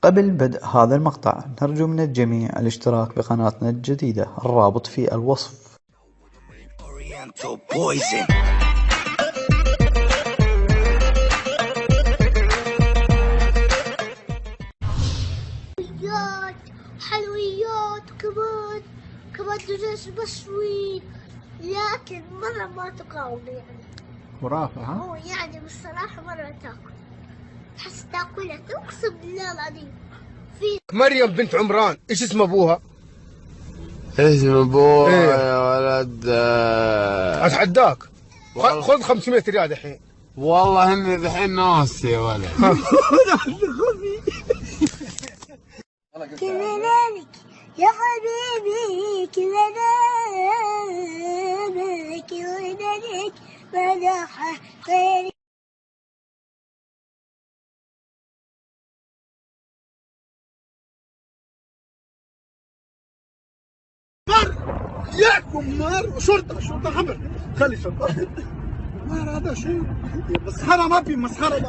قبل بدء هذا المقطع نرجو من الجميع الاشتراك بقناتنا الجديدة، الرابط في الوصف. حلويات كمان دجاج مشوي، لكن مرة ما تقاوم يعني. خرافة ها؟ هو يعني بالصراحة مرة تاكل، تحس تاكلها اقسم بالله العظيم. في مريم بنت عمران ايش اسم ابوها؟ اسم ابوها ايه يا ولد اتحداك، خذ 500 ريال الحين. والله اني الحين ناسي يا ولد. كذلك يا حبيبي كذلك ولدك مدح خير. ياكم مار شرطة خبر، خلي شرطة مار. هذا شو مسخرة؟ ما في مسخرة.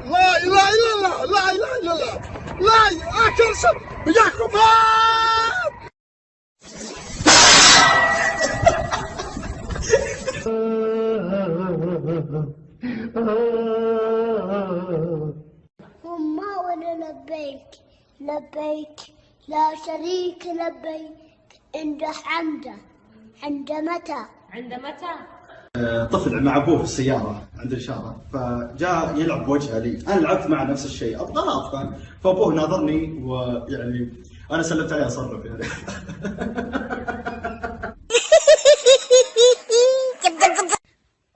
لا اله الا الله، لا اله الا الله، لا اكل شر ياكم مار. وما وانا لبيك لا شريك لبيك. عند متى؟ طفل مع ابوه في السياره عند الاشاره، فجاء يلعب بوجهه لي، انا لعبت معه نفس الشيء الضغط، فابوه ناظرني ويعني انا سلمت عليه اصرف يعني.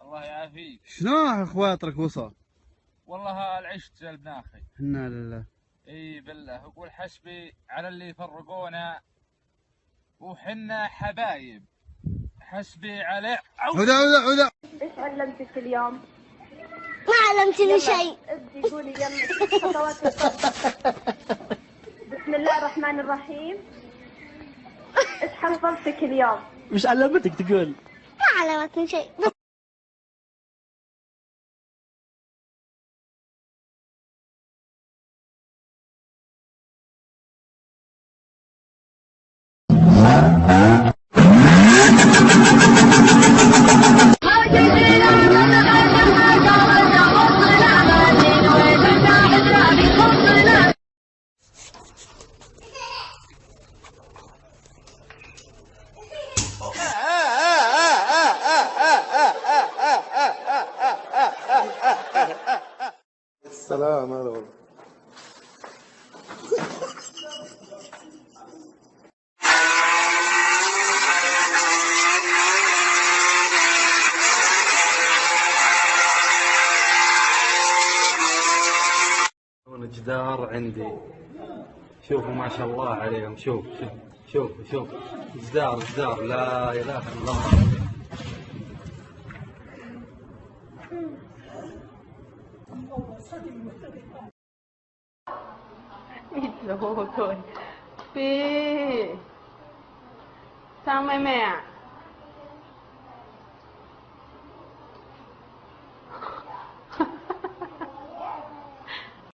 الله يعافيك. شلون خواطرك وصل؟ والله العشت جلبنا اخي. انا لله. اي بالله، اقول حسبي على اللي يفرقونا وحنا حبايب، حسبي عليه. عودا ايش علمتك اليوم؟ ما علمتني شيء. ابدي قولي يلا خطوات بسم الله الرحمن الرحيم. ايش حفظتك اليوم؟ مش علمتك تقول؟ ما علمتني شيء. السلام هلا والله. جدار عندي، شوفوا ما شاء الله عليهم. شوف جدار لا اله الا الله.พี่ทำไมแม่